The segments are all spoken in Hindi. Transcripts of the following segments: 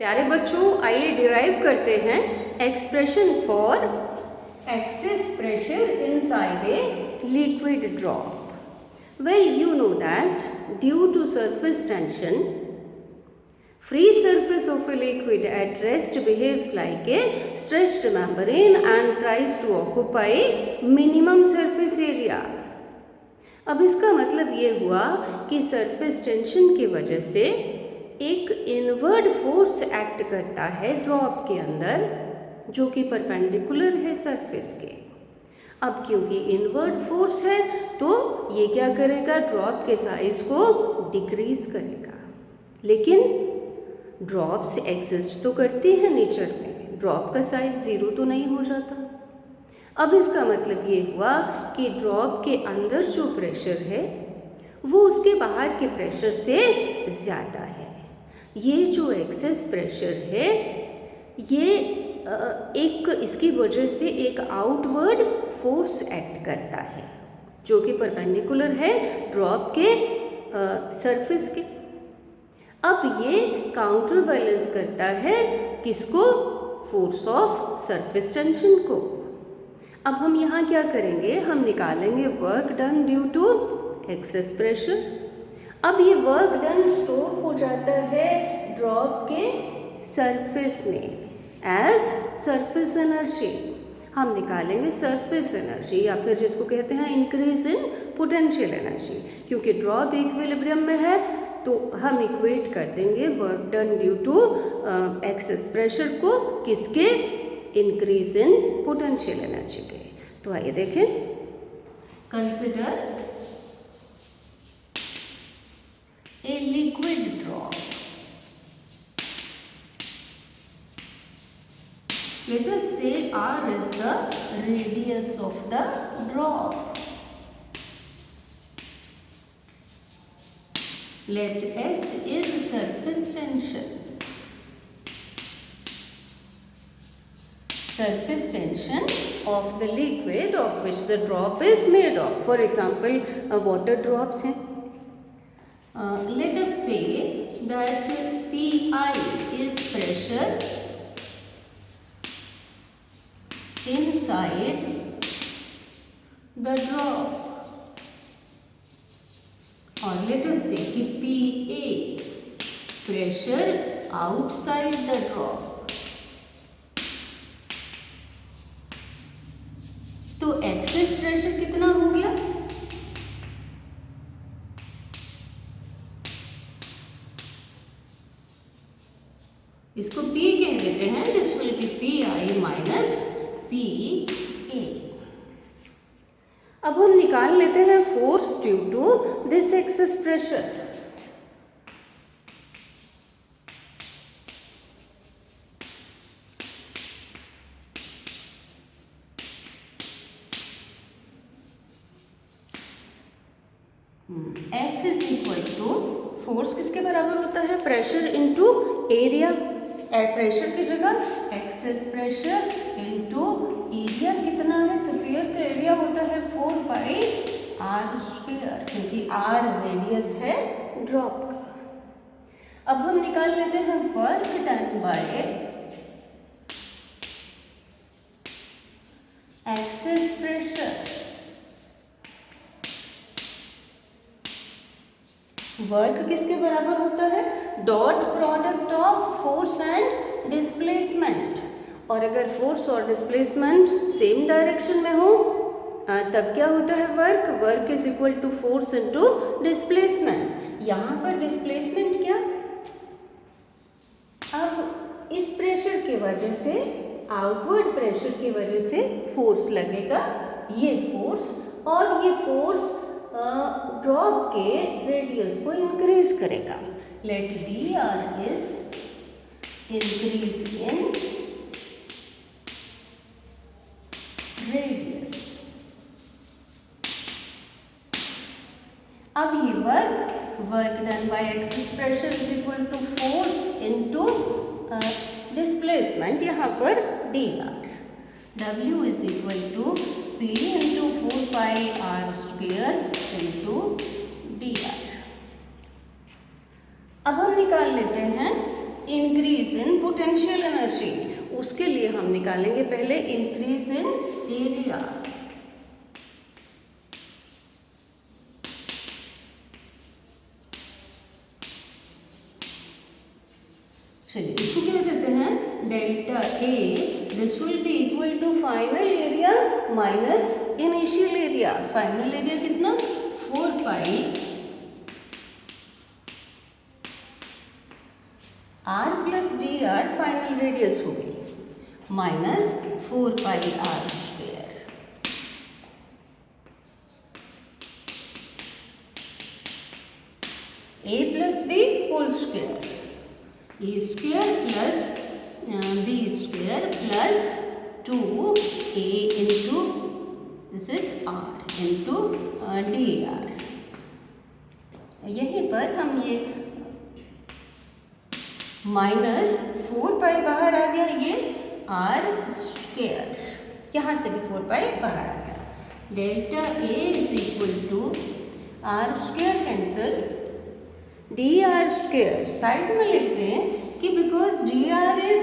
प्यारे बच्चों, आइए डिराइव करते हैं expression for excess pressure inside a liquid drop. Well, you know that due to surface tension, free surface of a liquid at rest behaves like a stretched membrane and tries to occupy minimum surface area. अब इसका मतलब ये हुआ कि सरफेस टेंशन की वजह से एक इनवर्ड फोर्स एक्ट करता है ड्रॉप के अंदर, जो कि परपेंडिकुलर है सरफेस के। अब क्योंकि इनवर्ड फोर्स है तो ये क्या करेगा, ड्रॉप के साइज को डिक्रीज करेगा। लेकिन ड्रॉप्स एग्जिस्ट तो करती हैं नेचर में, ड्रॉप का साइज ज़ीरो तो नहीं हो जाता। अब इसका मतलब ये हुआ कि ड्रॉप के अंदर जो प्रेशर है वो उसके बाहर के प्रेशर से ज़्यादा है। ये जो एक्सेस प्रेशर है ये एक इसकी वजह से एक आउटवर्ड फोर्स एक्ट करता है, जो कि परपेंडिकुलर है ड्रॉप के सरफेस के। अब ये काउंटर बैलेंस करता है किसको, फोर्स ऑफ सरफेस टेंशन को। अब हम यहाँ क्या करेंगे, हम निकालेंगे work done due to excess pressure. अब ये वर्क डन स्टोर हो जाता है ड्रॉप के सरफेस में एज सरफेस एनर्जी। हम निकालेंगे सरफेस एनर्जी, या फिर जिसको कहते हैं इंक्रीज इन पोटेंशियल एनर्जी। क्योंकि ड्रॉप इक्विलिब्रियम में है तो हम इक्वेट कर देंगे work done due to excess pressure को किसके, इंक्रीज इन पोटेंशियल एनर्जी के। तो आइए देखें, consider a liquid drop. Let us say R is the radius of the drop. Let S is surface tension. Surface tension of the liquid of which the drop is made of. For example, water drops हैं. Let us say that Pi is pressure inside the drop, or let us say Pa pressure outside the drop. तो एक्सेस प्रेशर कितना हो गया, इसको P कह देते हैं, this will be Pi minus Pa। अब हम निकाल लेते हैं force due to this excess pressure. F is equal to, force किसके बराबर होता है, प्रेशर इंटू एरिया। प्रेशर की जगह एक्सेस प्रेशर इंटू एरिया कितना है, स्फीयर का एरिया होता है 4πr², क्योंकि r रेडियस है ड्रॉप का। अब हम निकाल लेते हैं work done by excess pressure. Work किसके बराबर होता है, dot product of force and displacement. और अगर फोर्स और डिस्प्लेसमेंट सेम डायरेक्शन में हो तब क्या होता है, work is equal to force into displacement. यहाँ पर डिस्प्लेसमेंट क्या, अब इस प्रेशर की वजह से, आउटवर्ड प्रेशर की वजह से फोर्स लगेगा, ये फोर्स, और ये फोर्स ड्रॉप के रेडियस को इंक्रीज करेगा। Let dr is increase in radius. अब ये work done by excess pressure is equal to force into displacement, यहाँ पर dr। W is equal to P into 4πr² into dr। अब हम निकाल लेते हैं इंक्रीज इन पोटेंशियल एनर्जी। उसके लिए हम निकालेंगे पहले इंक्रीज इन एरिया। चलिए इसको क्या कहते हैं, delta A, this will be equal to final area minus initial area. Final area कितना, 4 pi r plus D R, final radius हो गई, minus 4 pi R square. a plus B whole square, A square plus B square plus 2a into this is r into D R. यहीं पर हम ये माइनस 4 पाई बाहर आ गया, ये आर स्क्वायर, यहाँ से भी 4 पाई बाहर आ गया। Delta A is equal to R square cancel, D R square side में लिख दें कि because D R is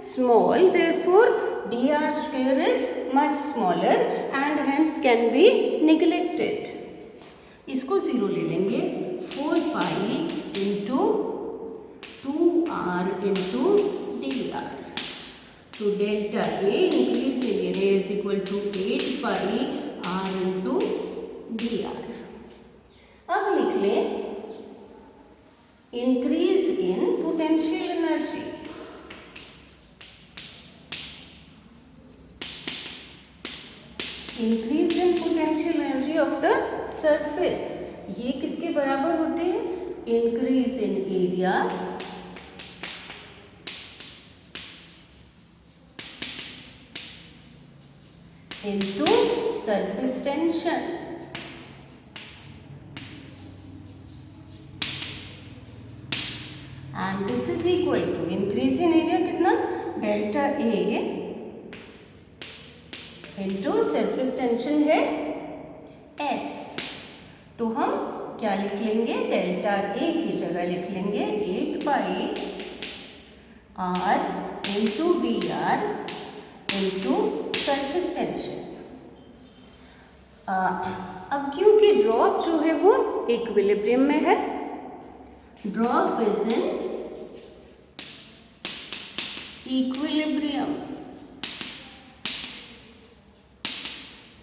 small therefore D R square is much smaller and hence can be neglected. इसको 0 ले लेंगे, 4 pi into 2r into dr. तो delta A increase in area is equal to 8 pi r into dr. अब लिख लें increase in potential energy. Increase in potential energy of the surface, ये किसके बराबर होते हैं, increase in area into surface tension। and this is equal to increase in area कितना, delta A into surface tension है S। तो हम क्या लिख लेंगे, डेल्टा ए की जगह लिख लेंगे 8 pi r into dr into surface tension. अब क्योंकि ड्रॉप जो है वो इक्विलिब्रियम में है, drop is in equilibrium,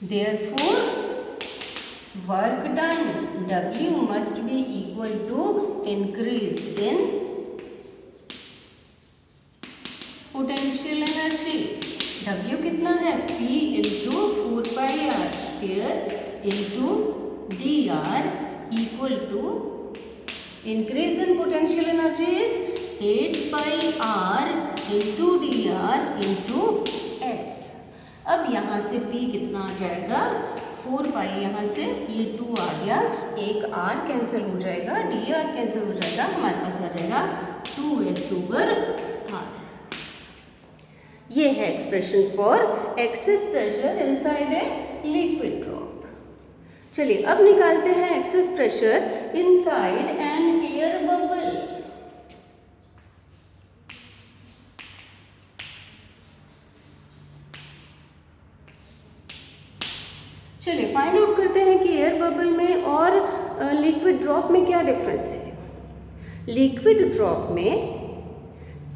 therefore work done W must be equal to increase in potential energy. W कितना है, P into 4 pi R square into D R equal to increase in potential energy is 8 pi R into D R into S. अब यहाँ से P कितना आ जाएगा, 4 पाई, यहाँ से ये 2 आ गया, एक r कैंसिल हो जाएगा, डी आर कैंसिल हो जाएगा, हमारे पास आ जाएगा 2s ओवर r। ये है expression for access pressure inside a liquid drop. चलिए अब निकालते हैं excess pressure inside an air bubble. चलिए फाइंड आउट करते हैं कि एयर बबल में और लिक्विड ड्रॉप में क्या डिफरेंस है। लिक्विड ड्रॉप में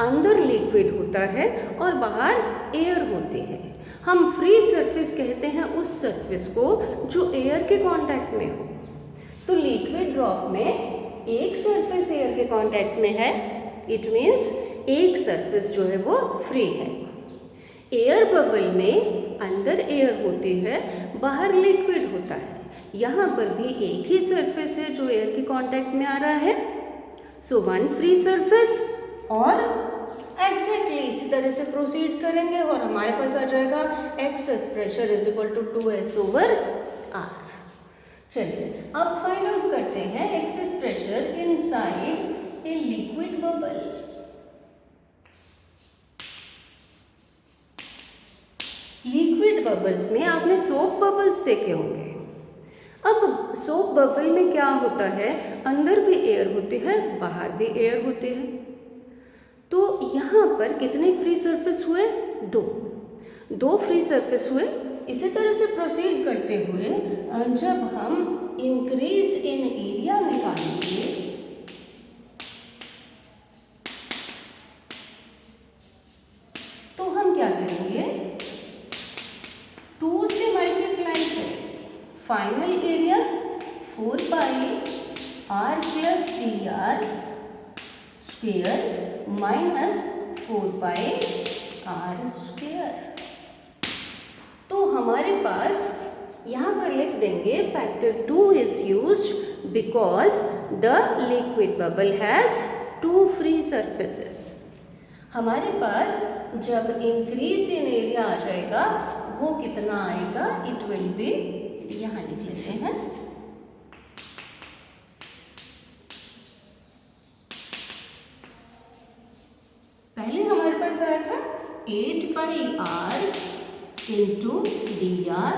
अंदर लिक्विड होता है और बाहर एयर होते हैं। हम फ्री सरफेस कहते हैं उस सरफेस को जो एयर के कांटेक्ट में हो। तो लिक्विड ड्रॉप में एक सरफेस एयर के कांटेक्ट में है, इट मीन्स एक सरफेस जो है वो फ्री है। एयर बबल में अंदर एयर होती है, बाहर लिक्विड होता है। यहाँ पर भी एक ही सरफेस है जो एयर के कांटेक्ट में आ रहा है, सो वन फ्री सरफेस। और एग्जैक्टली इसी तरह से प्रोसीड करेंगे और हमारे पास आ जाएगा excess pressure is equal to 2s over r। चलिए अब फाइंड आउट करते हैं excess pressure inside a liquid bubble. Liquid bubbles में आपने सोप बबल्स देखे होंगे। अब सोप बबल में क्या होता है, अंदर भी एयर होते हैं, बाहर भी एयर होते हैं। तो यहाँ पर कितने फ्री सरफेस हुए? 2 फ्री सरफेस हुए। इसी तरह से प्रोसीड करते हुए जब हम इंक्रीज इन एरिया निकालेंगे तो हम क्या करेंगे? 2 से मल्टीप्लाई करें final area 4 pi r plus D are square minus 4 pi r square. तो हमारे पास यहाँ पर लिख देंगे factor 2 is used because the liquid bubble has 2 free surfaces. हमारे पास जब इंक्रीज इन एरिया आ जाएगा वो कितना आएगा? इट विल बी, यहाँ लिख लेते हैं, पहले हमारे पास आया था 8 pi r into D are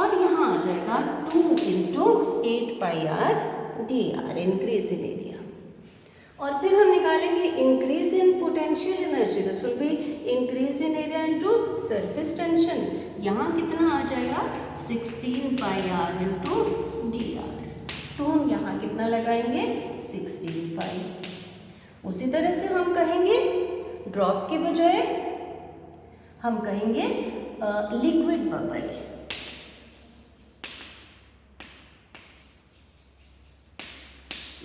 और यहाँ आ जाएगा 2 into 8 pi R D R, increase in area. और फिर हम निकालेंगे increase in potential energy, this will be increase in area into surface tension. यहाँ कितना आ जाएगा? 16 पाई आर इंटू डी आर। तो हम यहाँ कितना लगाएंगे? 16 पाई। उसी तरह से हम कहेंगे ड्रॉप के बजाय हम कहेंगे liquid bubble.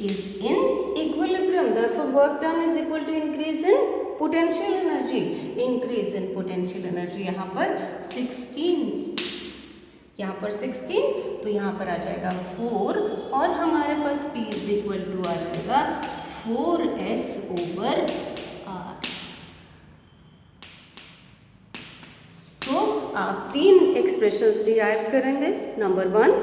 Is in equilibrium, therefore work done is equal to increase in potential energy. Increase in potential energy यहाँ पर 16, यहाँ पर 16, तो यहाँ पर आ जाएगा 4 और हमारे पास P इज इक्वल टू आ जाएगा 4s ओवर r। तो आप 3 एक्सप्रेशंस डिराइव करेंगे। Number 1,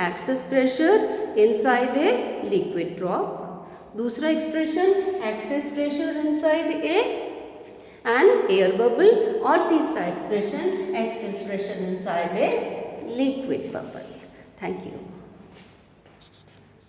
excess pressure inside a liquid drop. दूसरा expression, excess pressure inside an air bubble. और तीसरा expression, excess pressure inside a liquid bubble. Thank you.